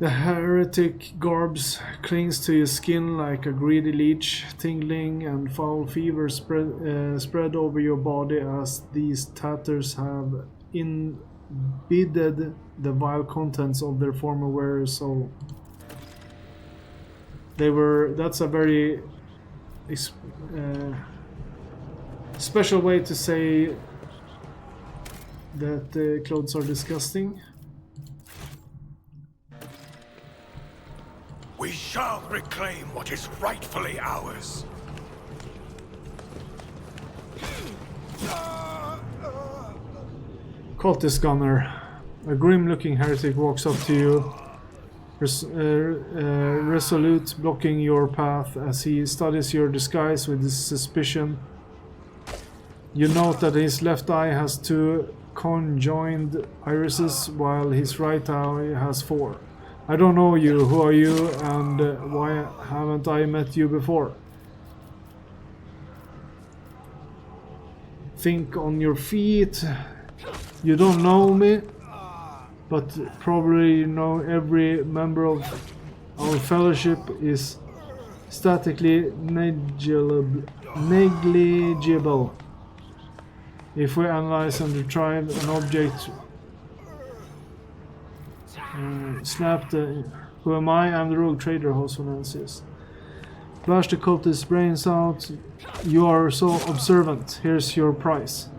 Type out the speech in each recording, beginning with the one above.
The heretic garbs clings to your skin like a greedy leech. Tingling and foul fever spread over your body as these tatters have imbibed the vile contents of their former wearer's soul. That's a very special way to say that the clothes are disgusting. We shall reclaim what is rightfully ours. Cultist gunner. A grim-looking heretic walks up to you, resolute, blocking your path as he studies your disguise with suspicion. You note that his left eye has 2 conjoined irises, while his right eye has 4. I don't know you. Who are you, and why haven't I met you before? Think on your feet. You don't know me, but probably you know every member of our fellowship is statically negligible. If we analyze and retrieve an object, who am I? I'm the rogue trader, Forsman says. Flash the cultist's brains out. You are so observant. Here's your price.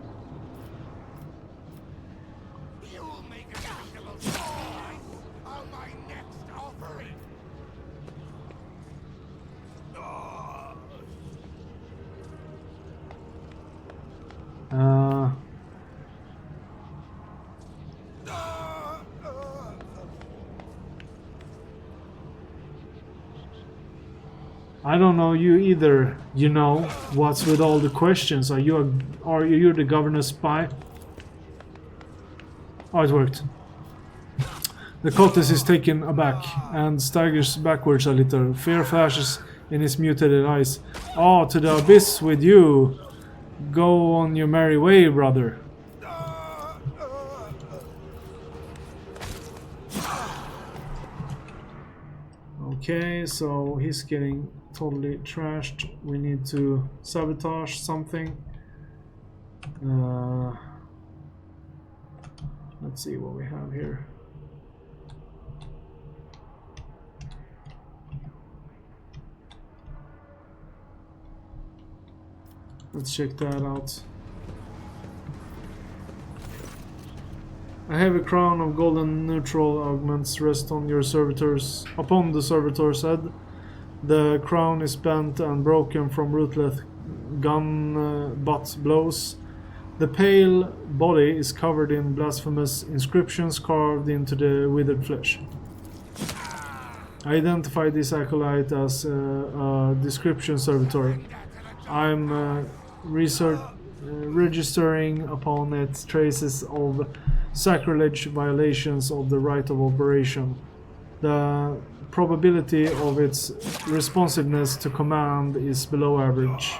I don't know you either. You know, what's with all the questions? Are you the governor's spy? Oh, it worked. The cultist is taken aback and staggers backwards a little. Fear flashes in his mutated eyes. Oh, to the abyss with you! Go on your merry way, brother. Okay, so he's getting totally trashed. We need to sabotage something. Let's see what we have here. Let's check that out. A heavy crown of golden neutral augments rest on your upon the servitor's head. The crown is bent and broken from ruthless gun butt blows. The pale body is covered in blasphemous inscriptions carved into the withered flesh. I identify this acolyte as a description servitor. I'm registering upon it traces of sacrilege violations of the right of operation. The probability of its responsiveness to command is below average.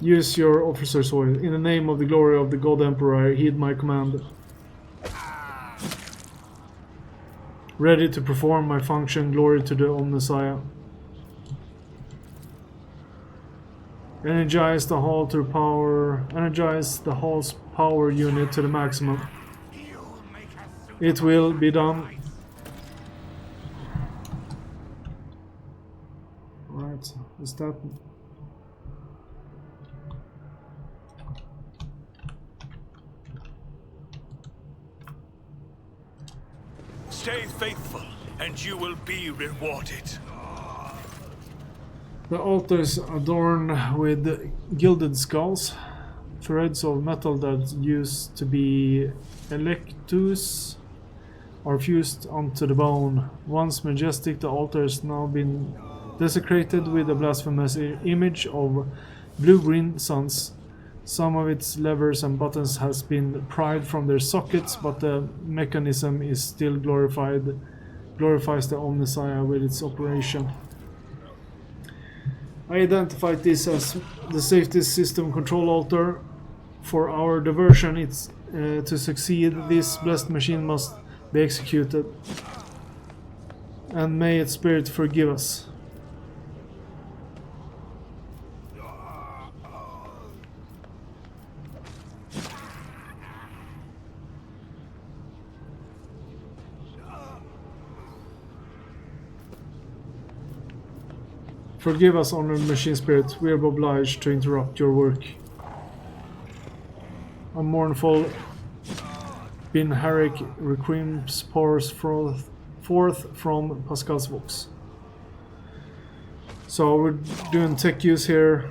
Use your officer's voice. In the name of the glory of the God Emperor, heed my command. Ready to perform my function, glory to the Omnissiah. Energize the hall to power. Energize the hall's power unit to the maximum. It will be done. Alright, is that... Stay faithful, and you will be rewarded. The altar is adorned with gilded skulls, threads of metal that used to be electus are fused onto the bone. Once majestic, the altar has now been desecrated with a blasphemous image of blue-green suns. Some of its levers and buttons has been pried from their sockets, but the mechanism is still glorifies the Omnissiah with its operation. I identified this as the safety system control altar. For our diversion, it's to succeed, this blessed machine must be executed. And may its spirit forgive us. Forgive us, honored machine spirit, we are obliged to interrupt your work. A mournful Binharic requiem pours forth from Pascal's vox. So we're doing tech use here.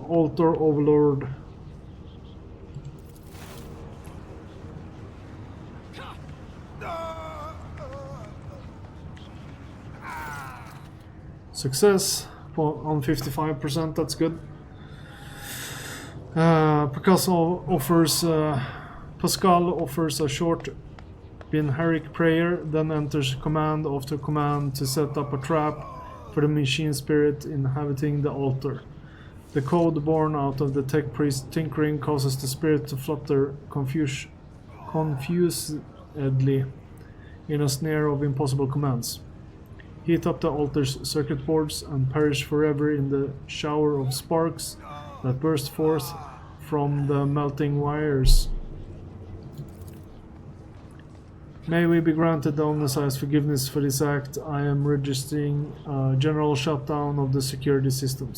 Altar Overlord. Success on 55%, that's good. Pascal offers a short Binharic prayer, then enters command after command to set up a trap for the machine spirit inhabiting the altar. The code born out of the tech priest tinkering causes the spirit to flutter confusedly in a snare of impossible commands. Heat up the altar's circuit boards and perish forever in the shower of sparks that burst forth from the melting wires. May we be granted the Omnissiah's forgiveness for this act. I am registering a general shutdown of the security system.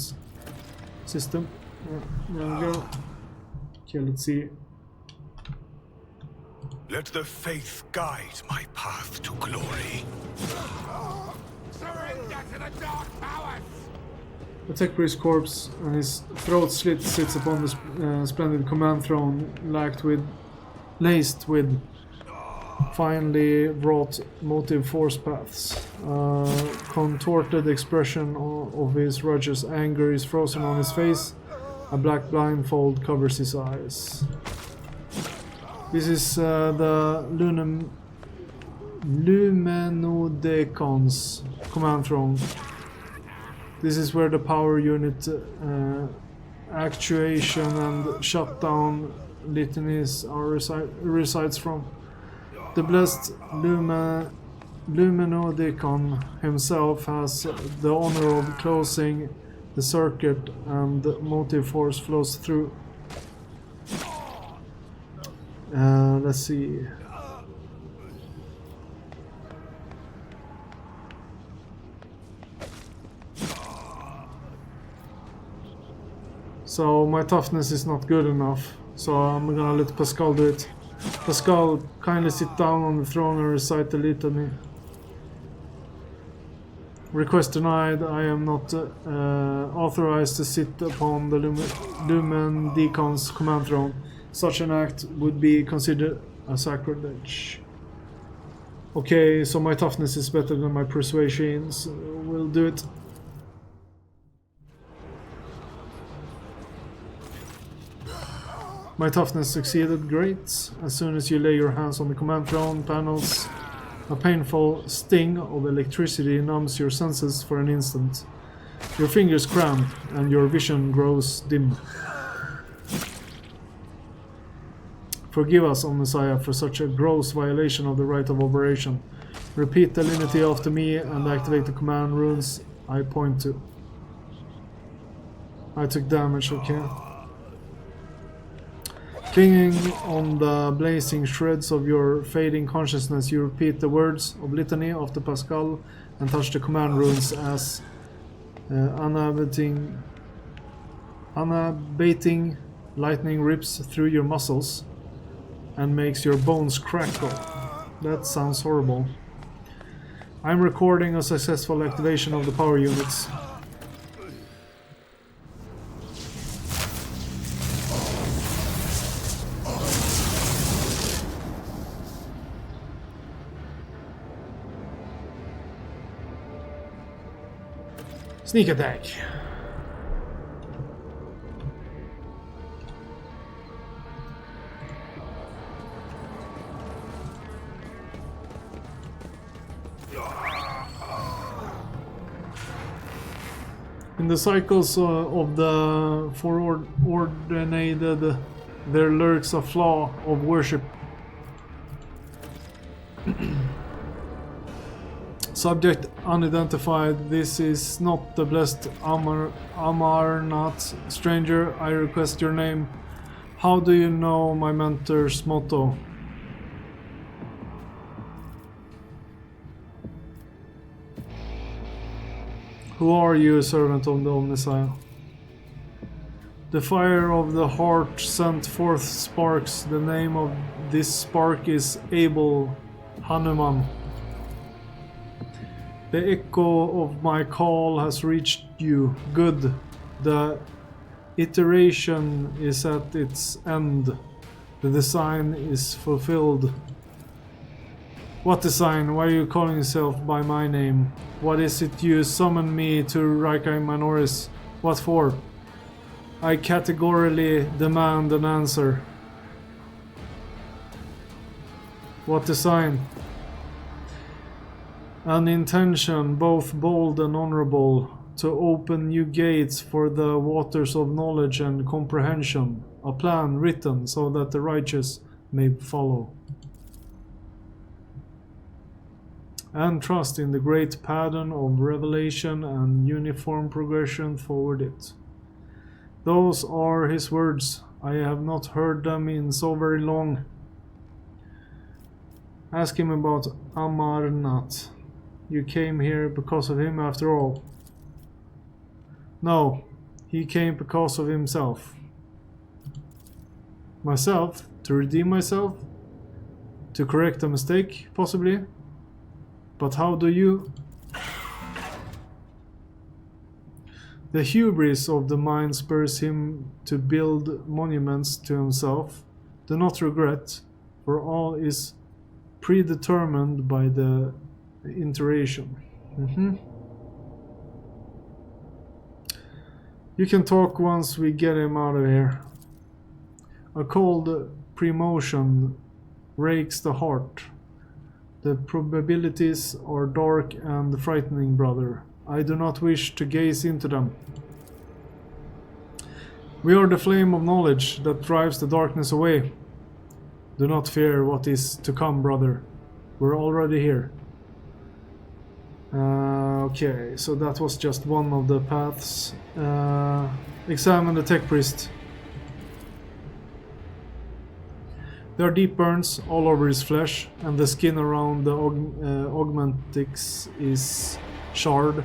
There we go. Okay, let's see. Let the faith guide my path to glory. Surrender to the dark powers! The tech priest's corpse and his throat slit sits upon the splendid command throne, laced with finely wrought motive force paths. Contorted expression of his righteous anger is frozen on his face. A black blindfold covers his eyes. This is the Lumenodecon's command throne. This is where the power unit actuation and shutdown litanies resides from. The blessed Lumenodecon himself has the honor of closing the circuit, and the motive force flows through. Let's see. So my toughness is not good enough, so I'm gonna let Pascal do it. Pascal, kindly sit down on the throne and recite the litany. Request denied. I am not authorized to sit upon the Lumen Deacon's command throne. Such an act would be considered a sacrilege. Okay, so my toughness is better than my persuasion, so we'll do it. My toughness succeeded, great. As soon as you lay your hands on the command throne panels, a painful sting of electricity numbs your senses for an instant. Your fingers cramp and your vision grows dim. Forgive us, O Messiah, for such a gross violation of the right of operation. Repeat the litany after me and activate the command runes I point to. I took damage, okay. Clinging on the blazing shreds of your fading consciousness, you repeat the words of litany after Pascal and touch the command runes as unabating lightning rips through your muscles and makes your bones crackle. That sounds horrible. I'm recording a successful activation of the power units. Sneak attack. In the cycles of the foreordinated, there lurks a flaw of worship. Subject unidentified. This is not the blessed Amarnath. Stranger, I request your name. How do you know my mentor's motto? Who are you, servant of the Omnissiah? The fire of the heart sent forth sparks. The name of this spark is Abel Hanuman. The echo of my call has reached you. Good. The iteration is at its end. The design is fulfilled. What design? Why are you calling yourself by my name? What is it you summoned me to Raikai Manoris? What for? I categorically demand an answer. What design? An intention, both bold and honorable, to open new gates for the waters of knowledge and comprehension. A plan written so that the righteous may follow. And trust in the great pattern of revelation and uniform progression forward it. Those are his words. I have not heard them in so very long. Ask him about Amarnath. You came here because of him after all. No, he came because of himself. Myself? To redeem myself? To correct a mistake, possibly? But how do you? The hubris of the mind spurs him to build monuments to himself. Do not regret, for all is predetermined by the iteration. You can talk once we get him out of here. A cold premotion rakes the heart. The probabilities are dark and frightening, brother. I do not wish to gaze into them. We are the flame of knowledge that drives the darkness away. Do not fear what is to come, brother. We're already here. Okay, so that was just one of the paths. Examine the tech priest. There are deep burns all over his flesh, and the skin around the augmentics is charred.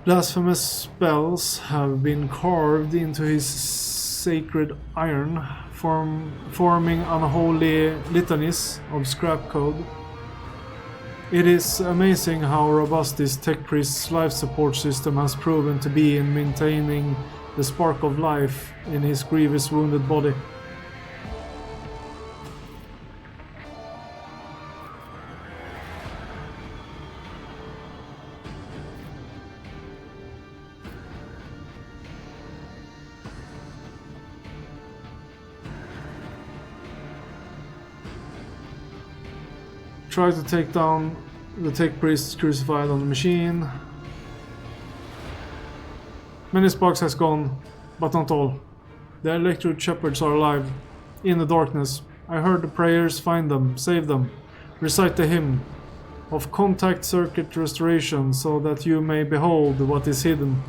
Blasphemous spells have been carved into his sacred iron, forming unholy litanies of scrap code. It is amazing how robust this tech priest's life support system has proven to be in maintaining the spark of life in his grievous wounded body. Try to take down the tech priest crucified on the machine. Many sparks has gone, but not all. The electric shepherds are alive. In the darkness, I heard the prayers, find them, save them. Recite the hymn of contact circuit restoration so that you may behold what is hidden.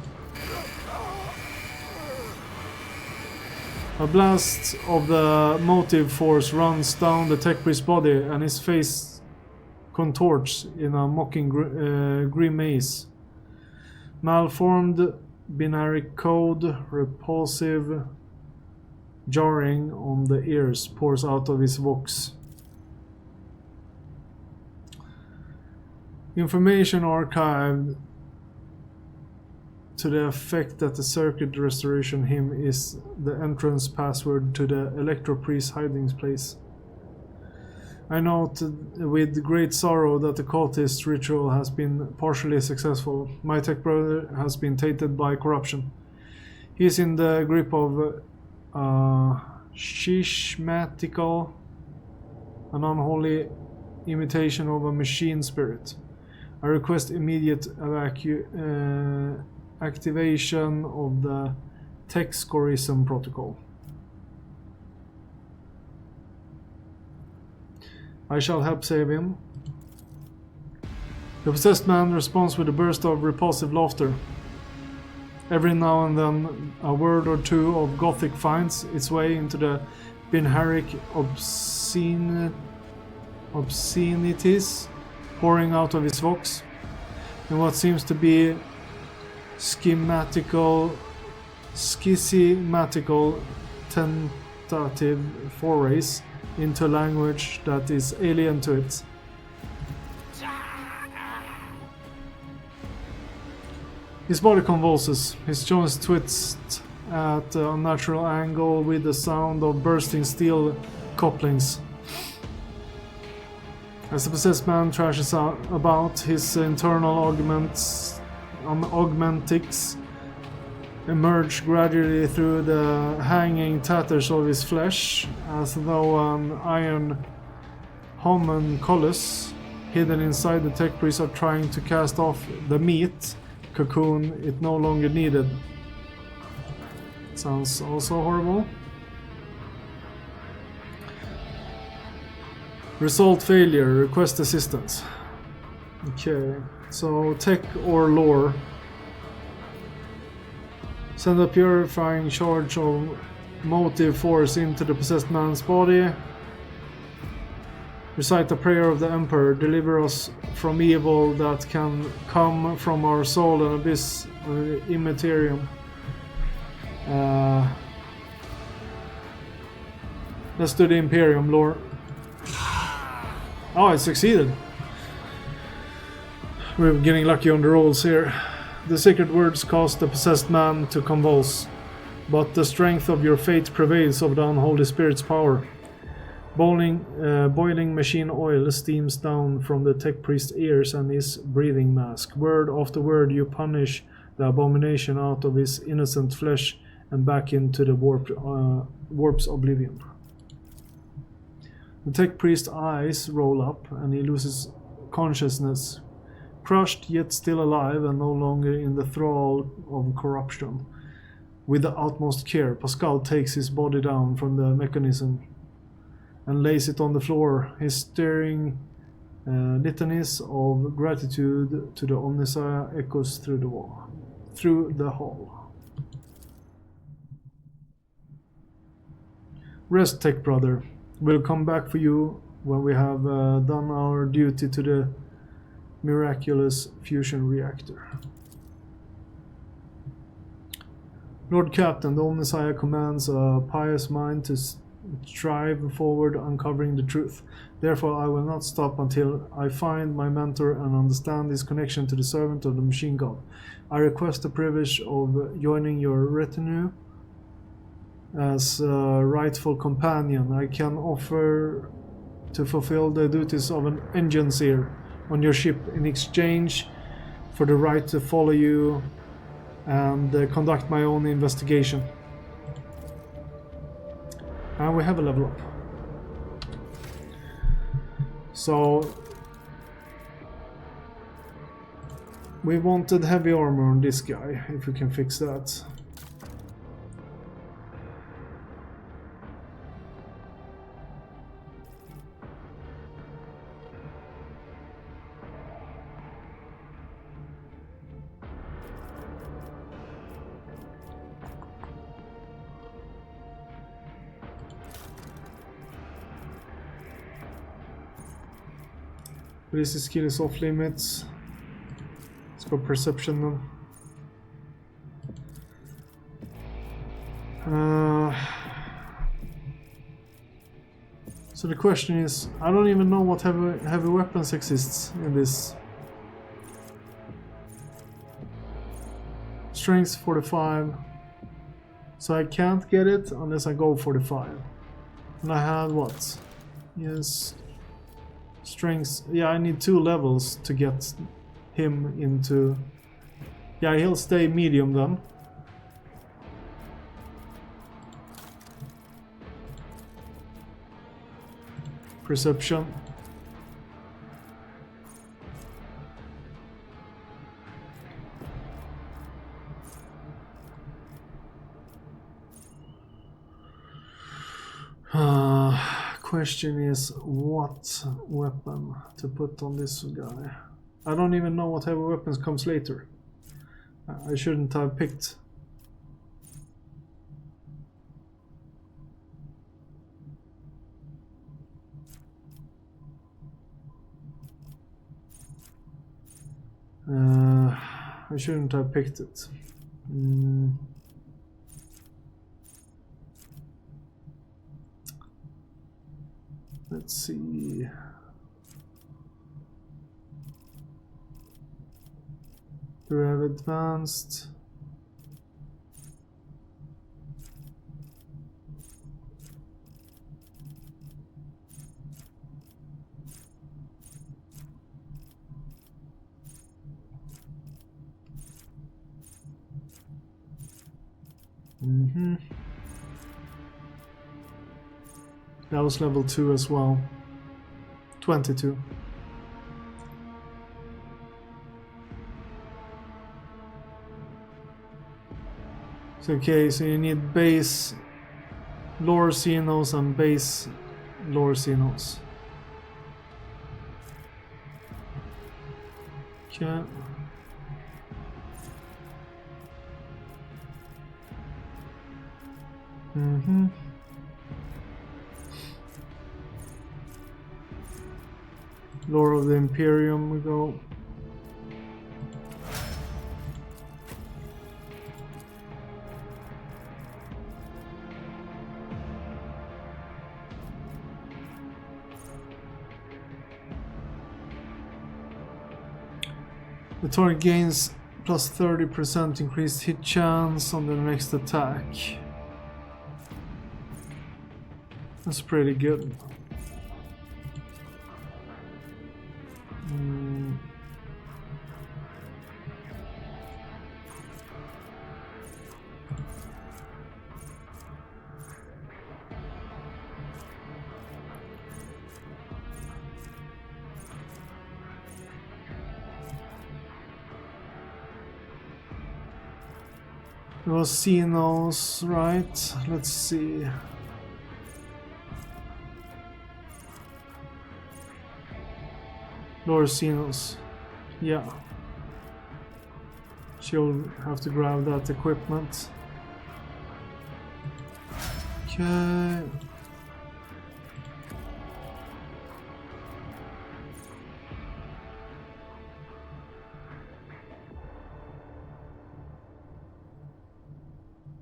A blast of the motive force runs down the tech priest's body and his face contorts in a mocking grimace. Malformed binary code, repulsive jarring on the ears, pours out of his vox. Information archived to the effect that the circuit restoration hymn is the entrance password to the Electro Priest's hiding place. I note with great sorrow that the cultist ritual has been partially successful. My tech brother has been tainted by corruption. He is in the grip of schismatical, an unholy imitation of a machine spirit. I request immediate activation of the Texcorism protocol. I shall help save him. The possessed man responds with a burst of repulsive laughter. Every now and then a word or two of Gothic finds its way into the Binharic obscenities pouring out of his vox, in what seems to be schematical tentative forays into a language that is alien to it. His body convulses, his joints twist at an unnatural angle with the sound of bursting steel couplings. As the possessed man thrashes about, his internal augmentics emerge gradually through the hanging tatters of his flesh, as though an iron homunculus hidden inside the tech priest are trying to cast off the meat cocoon it no longer needed. Sounds also horrible. Result failure, request assistance. Okay, so tech or lore. Send a purifying charge of motive force into the possessed man's body. Recite the prayer of the Emperor. Deliver us from evil that can come from our soul and abyss immaterium. Let's do the Imperium lore. Oh, I succeeded. We're getting lucky on the rolls here. The sacred words cause the possessed man to convulse, but the strength of your faith prevails over the unholy spirit's power. Boiling machine oil steams down from the tech priest's ears and his breathing mask. Word after word you punish the abomination out of his innocent flesh and back into the warp's oblivion. The tech priest's eyes roll up and he loses consciousness. Crushed yet still alive and no longer in the thrall of corruption. With the utmost care, Pascal takes his body down from the mechanism and lays it on the floor, his stirring litanies of gratitude to the Omnissiah echoes through the hall. Rest, tech brother. We'll come back for you when we have done our duty to the miraculous fusion reactor. Lord Captain, the Omnissiah commands a pious mind to strive forward uncovering the truth. Therefore I will not stop until I find my mentor and understand his connection to the servant of the machine god. I request the privilege of joining your retinue as a rightful companion. I can offer to fulfill the duties of an engineer on your ship in exchange for the right to follow you and conduct my own investigation. And we have a level up. So we wanted heavy armor on this guy, if we can fix that. This skill is off limits. Let's go perception then. So the question is, I don't even know what heavy weapons exists in this. Strength 45. So I can't get it unless I go 45. And I had what? Yes. Strength, yeah, I need 2 levels to get him into... Yeah, he'll stay medium then. Perception. question is what weapon to put on this guy. I don't even know what heavy weapons comes later. I shouldn't have picked. I shouldn't have picked it. Let's see. Do we have advanced? That was level 2 as well. 22. So, okay, so you need base lore Xenos and base lore Xenos. Okay. Lore of the Imperium we go. The target gains plus 30% increased hit chance on the next attack. That's pretty good. It was Xenos, right? Let's see. Lore Xenos. Yeah. She'll have to grab that equipment. Okay.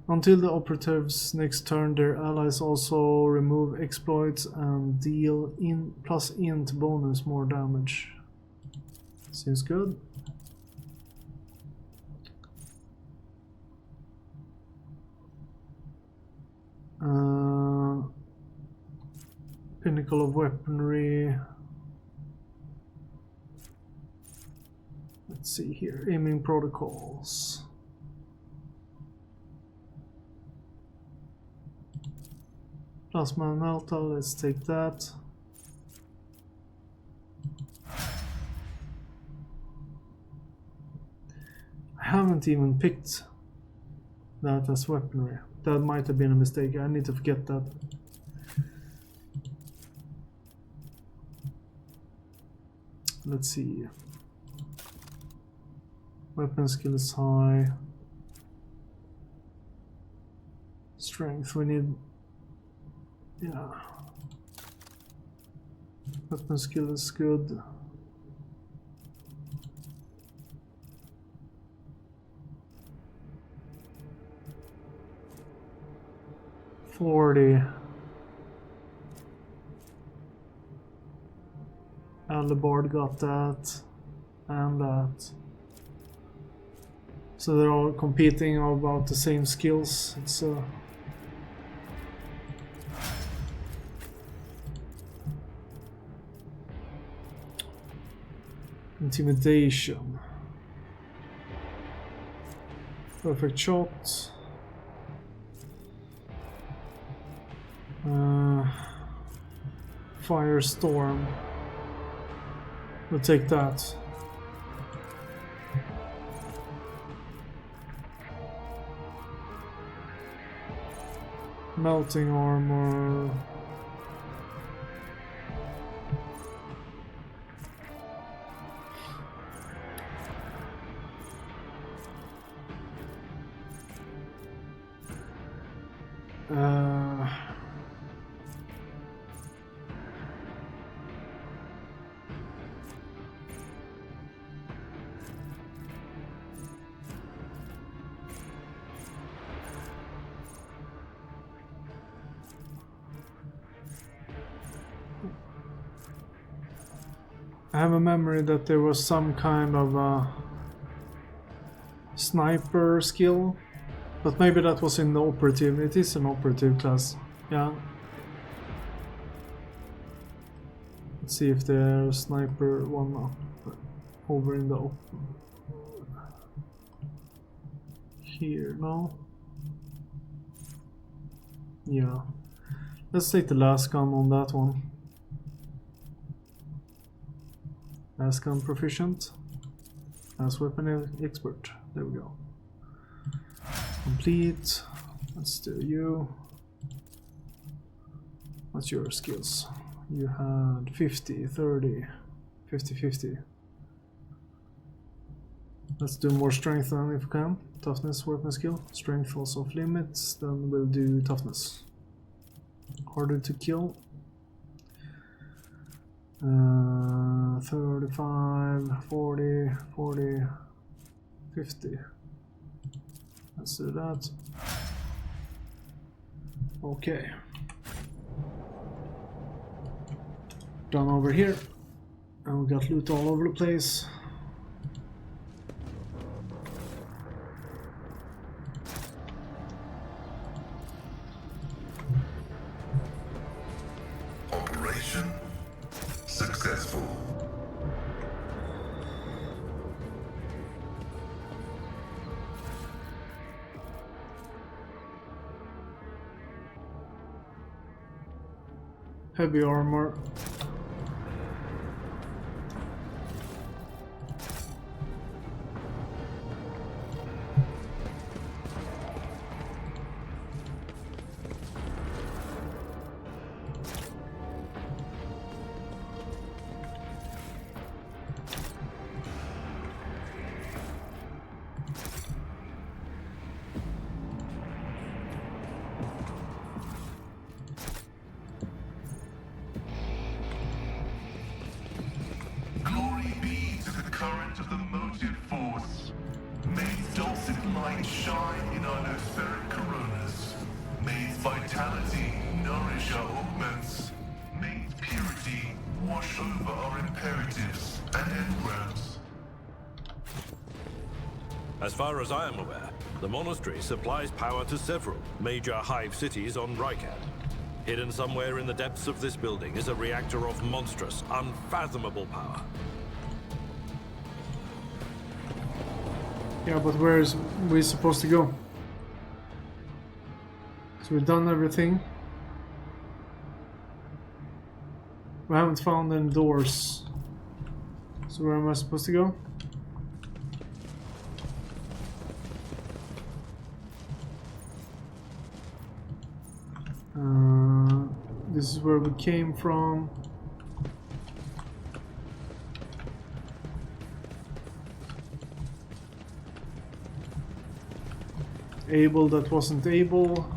Until the operative's next turn, their allies also remove exploits and deal plus int bonus more damage. Seems good. Pinnacle of Weaponry. Let's see here. Aiming protocols. Plasma Melta, let's take that. I haven't even picked that as weaponry. That might have been a mistake. I need to forget that. Let's see. Weapon skill is high. Strength, we need. Yeah. Weapon skill is good. Alibard got that and that. So they're all competing about the same skills. It's intimidation. Perfect shot. Firestorm. We'll take that. Melting armor. I have a memory that there was some kind of a sniper skill, but maybe that was in the operative. It is an operative class, yeah. Let's see if there's sniper one up over in the here. No. Yeah. Let's take the last gun on that one. Last gun proficient. Last weapon expert. There we go. Complete. Let's do you. What's your skills? You had 50, 30, 50, 50. Let's do more strength then if we can. Toughness, weapon skill. Strength also off limits. Then we'll do toughness. Harder to kill. 35, 40, 40, 50. Let's do that. Okay. Done over here. And we got loot all over the place. Operation successful. Heavy armor. Glory be to the current of the motive force. May its dulcet light shine in our nospheric coronas. May its vitality nourish our augments. May its purity wash over our imperatives and engrams. As far as I am aware, the monastery supplies power to several major hive cities on Rykad. Hidden somewhere in the depths of this building is a reactor of monstrous, unfathomable power. Yeah, but where is we supposed to go? So we've done everything. We haven't found any doors. So where am I supposed to go? This is where we came from. Able that wasn't able.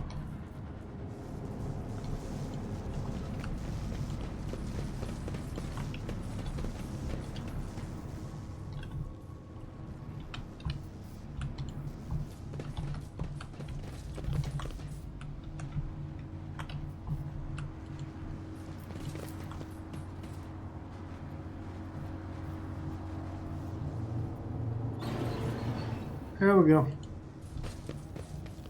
There we go.